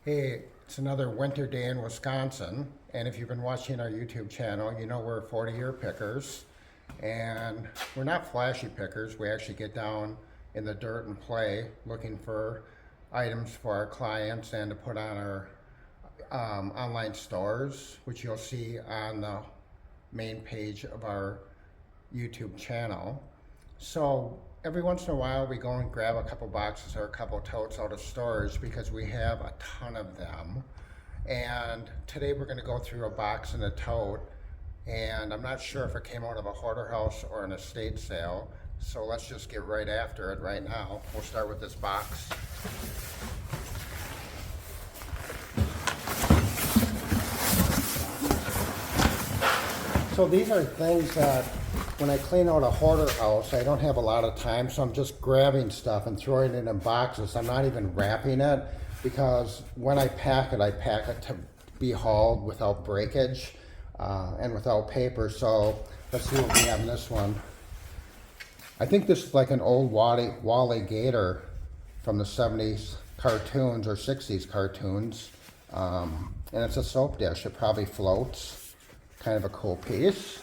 Hey, it's another winter day in Wisconsin, and if you've been watching our YouTube channel, you know we're 40-year pickers, and we're not flashy pickers. We actually get down in the dirt and play looking for items for our clients and to put on our online stores, which you'll see on the main page of our YouTube channel. So every once in a while we go and grab a couple boxes or a couple totes out of storage because we have a ton of them. And today we're going to go through a box and a tote, and I'm not sure if it came out of a hoarder house or an estate sale, so let's just get right after it right now. We'll start with this box. So these are things that when I clean out a hoarder house, I don't have a lot of time, so I'm just grabbing stuff and throwing it in boxes. I'm not even wrapping it because when I pack it to be hauled without breakage and without paper. So let's see what we have in this one. I think this is like an old Wally Gator from the 70s cartoons or 60s cartoons. And it's a soap dish. It probably floats. Kind of a cool piece.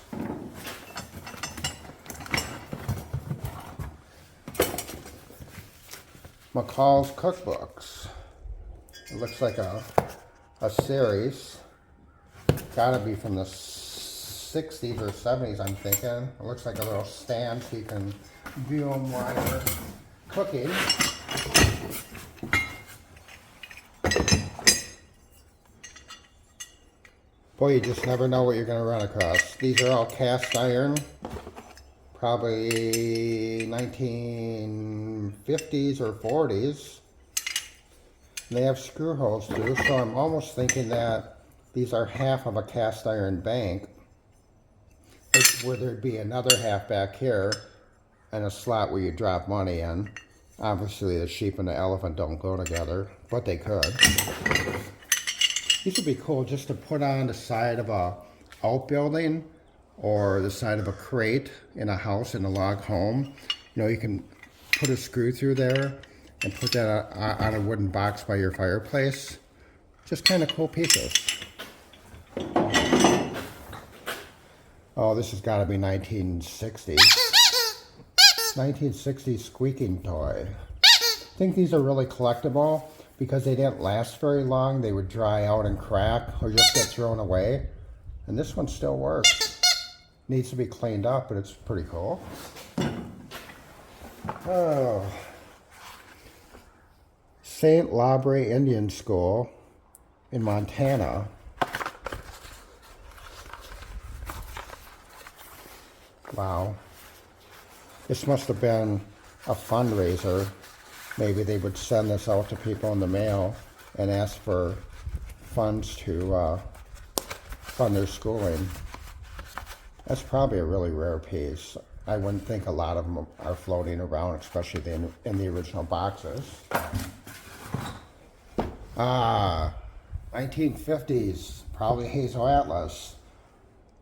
McCall's cookbooks. It looks like a series. Gotta be from the 60s or 70s, I'm thinking. It looks like a little stand so you can view them while you're cooking. Boy, you just never know what you're going to run across. These are all cast iron, probably 1950s or 40s. And they have screw holes too, so I'm almost thinking that these are half of a cast iron bank, where there'd be another half back here and a slot where you drop money in. Obviously the sheep and the elephant don't go together, but they could. These would be cool just to put on the side of a outbuilding or the side of a crate in a house, in a log home. You know, you can put a screw through there and put that on a wooden box by your fireplace. Just kind of cool pieces. Oh, this has got to be 1960s. 1960s squeaking toy. I think these are really collectible because they didn't last very long. They would dry out and crack or just get thrown away. And this one still works. Needs to be cleaned up, but it's pretty cool. Oh. St. Labre Indian School in Montana. Wow. This must have been a fundraiser. Maybe they would send this out to people in the mail and ask for funds to fund their schooling. That's probably a really rare piece. I wouldn't think a lot of them are floating around, especially in the original boxes. 1950s, probably Hazel Atlas.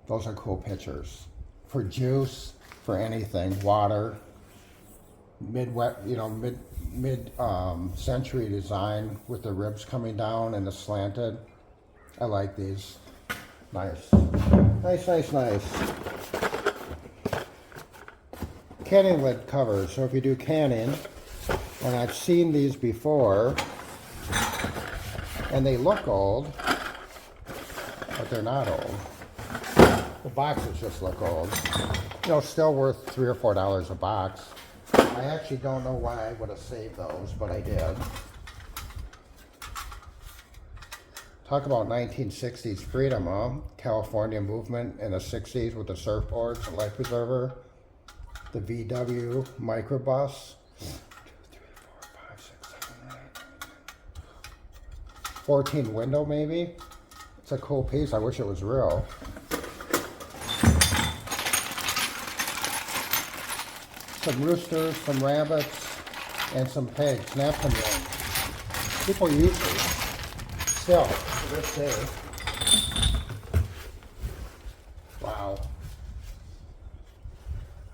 Those are cool pictures. For juice, for anything, water. Mid-century design with the ribs coming down and the slanted. I like these. Nice. Nice. Canning lid covers. So if you do canning, and I've seen these before, and they look old, but they're not old. The boxes just look old. You know, still worth $3 or $4 a box. I actually don't know why I would have saved those, but I did. Talk about 1960s freedom, huh? California movement in the 60s with the surfboards, the life preserver, the VW microbus. 1, 2, 3, 4, 5, 6, 7, 8. 14 window maybe? It's a cool piece. I wish it was real. Some roosters, some rabbits, and some pigs. Napkin rings. People use these still to this day. Wow.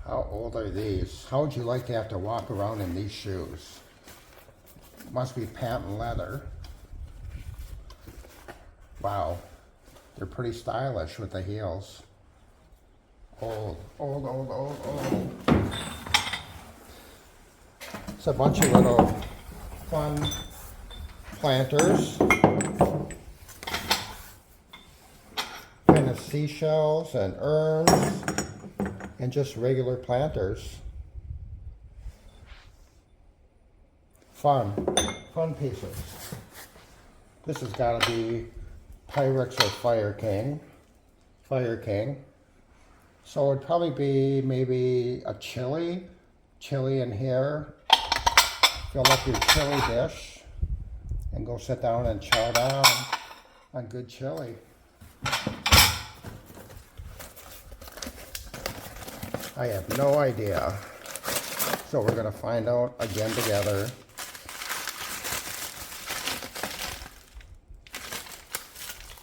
How old are these? How would you like to have to walk around in these shoes? Must be patent leather. Wow, they're pretty stylish with the heels. Old, old, old, old, old. It's a bunch of little fun planters. Kind of seashells and urns and just regular planters. Fun pieces. This has got to be Pyrex or Fire King. So it'd probably be maybe a chili in here. Fill up your chili dish and go sit down and chow down on good chili. I have no idea. So we're gonna find out again together.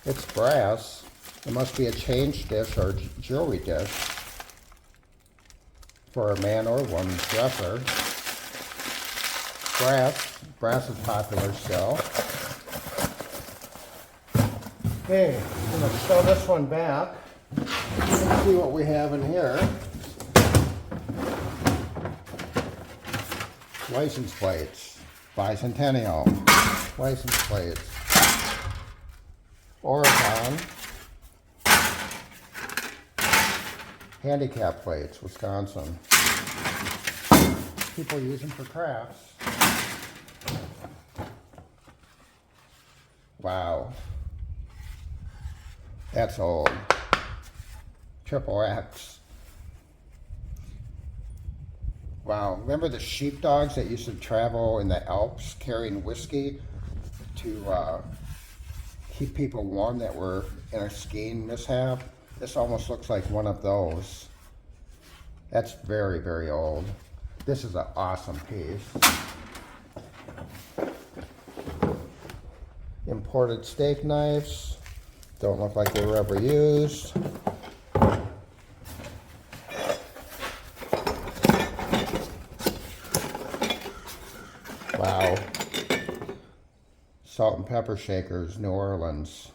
It's brass. It must be a change dish or jewelry dish for a man or woman's dresser. Brass is popular still. Okay, I'm going to shove this one back. Let's see what we have in here. License plates, bicentennial, license plates, Oregon, handicap plates, Wisconsin. People use them for crafts. Wow. That's old. Triple X. Wow. Remember the sheepdogs that used to travel in the Alps carrying whiskey to keep people warm that were in a skiing mishap? This almost looks like one of those. That's very, very old. This is an awesome piece. Imported steak knives. Don't look like they were ever used. Wow. Salt and pepper shakers, New Orleans.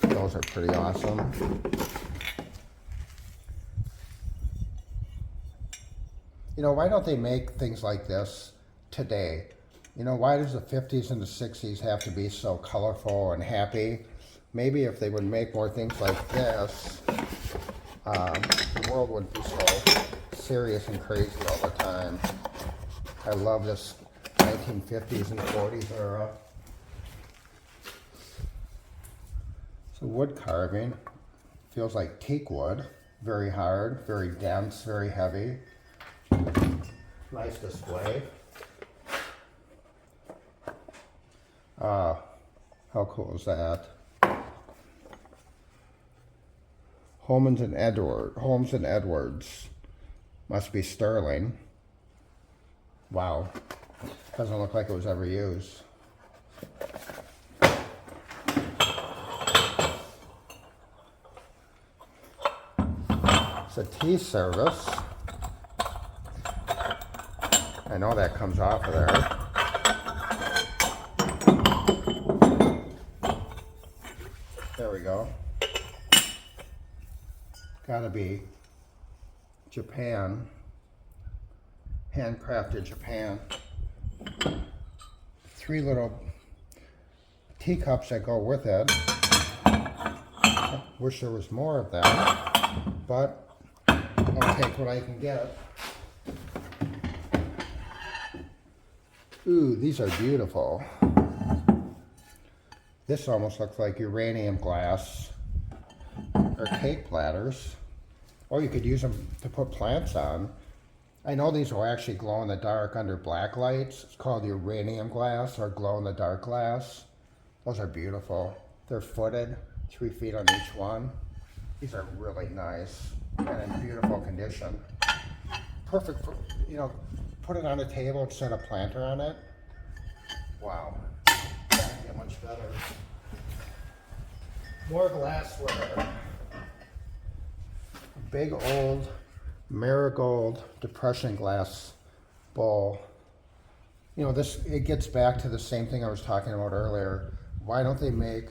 Those are pretty awesome. You know, why don't they make things like this today? You know, why does the 50s and the 60s have to be so colorful and happy? Maybe if they would make more things like this, the world wouldn't be so serious and crazy all the time. I love this 1950s and 40s era. So wood carving feels like teak wood. Very hard, very dense, very heavy. Nice display. How cool is that? Holmes and Edwards. Must be sterling. Wow. Doesn't look like it was ever used. It's a tea service. I know that comes off of there. There we go. Gotta be Japan. Handcrafted Japan. 3 little teacups that go with it. I wish there was more of that, but I'll take what I can get. Ooh, these are beautiful. This almost looks like uranium glass or cake platters. Or you could use them to put plants on. I know these will actually glow in the dark under black lights. It's called uranium glass or glow in the dark glass. Those are beautiful. They're footed, 3 feet on each one. These are really nice and in beautiful condition. Perfect for, you know, put it on a table and set a planter on it. Wow. Can't get much better. More glassware. Big old marigold depression glass bowl. You know, this, it gets back to the same thing I was talking about earlier. Why don't they make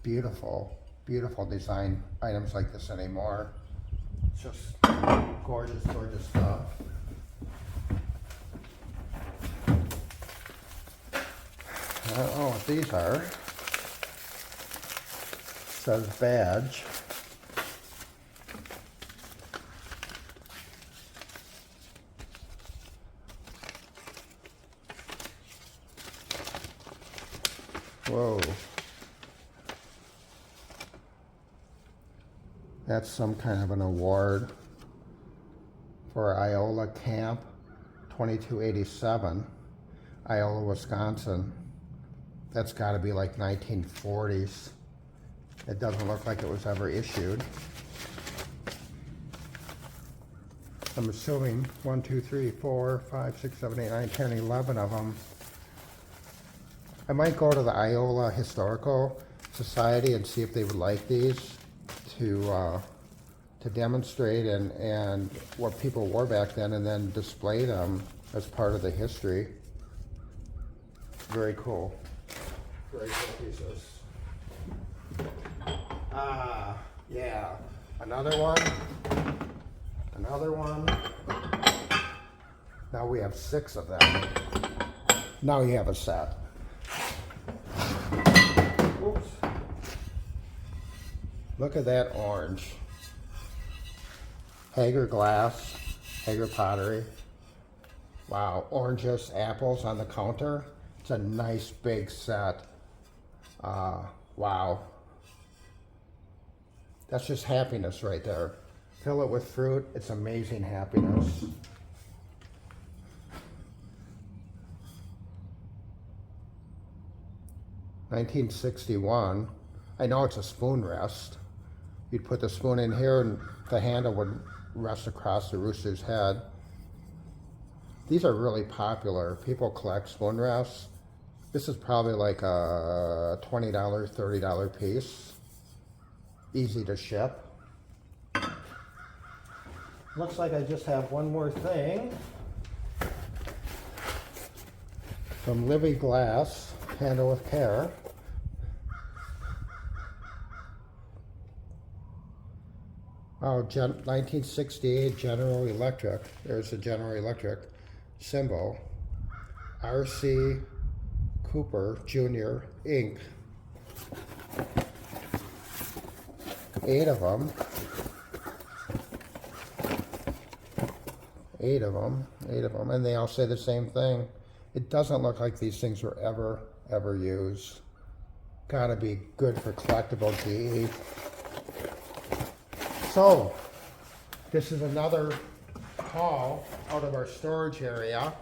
beautiful, beautiful design items like this anymore? It's just gorgeous, gorgeous stuff. I don't know what these are. It says badge. Whoa. That's some kind of an award for Iola Camp 2287, Iola, Wisconsin. That's got to be like 1940s. It doesn't look like it was ever issued. I'm assuming 1, 2, 3, 4, 5, 6, 7, 8, 9, 10, 11 of them. I might go to the Iola Historical Society and see if they would like these to demonstrate and what people wore back then, and then display them as part of the history. Very cool. Very cool pieces. Yeah. Another one. Another one. Now we have 6 of them. Now you have a set. Oops. Look at that orange. Hager glass, Hager pottery. Wow, oranges, apples on the counter. It's a nice big set. Wow. That's just happiness right there. Fill it with fruit, it's amazing happiness. $1961. I know it's a spoon rest. You'd put the spoon in here and the handle would rest across the rooster's head. These are really popular. People collect spoon rests. This is probably like a $20, $30 piece. Easy to ship. Looks like I just have one more thing. From Livy Glass, handle with care. Oh, 1968 General Electric. There's the General Electric symbol. R.C. Cooper Jr. Inc. 8 of them. 8 of them. 8 of them. And they all say the same thing. It doesn't look like these things were ever used. Gotta be good for collectible GE. So, this is another haul out of our storage area.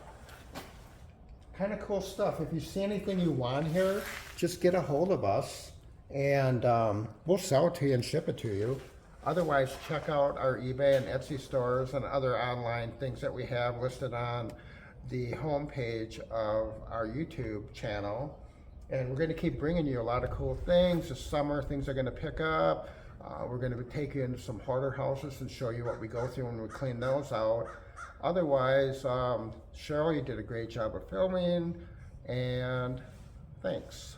Kind of cool stuff. If you see anything you want here, just get a hold of us and we'll sell it to you and ship it to you. Otherwise, check out our eBay and Etsy stores and other online things that we have listed on the homepage of our YouTube channel. And we're going to keep bringing you a lot of cool things. This summer, things are going to pick up. We're going to take you into some hoarder houses and show you what we go through when we clean those out. Otherwise, Cheryl, you did a great job of filming, and thanks.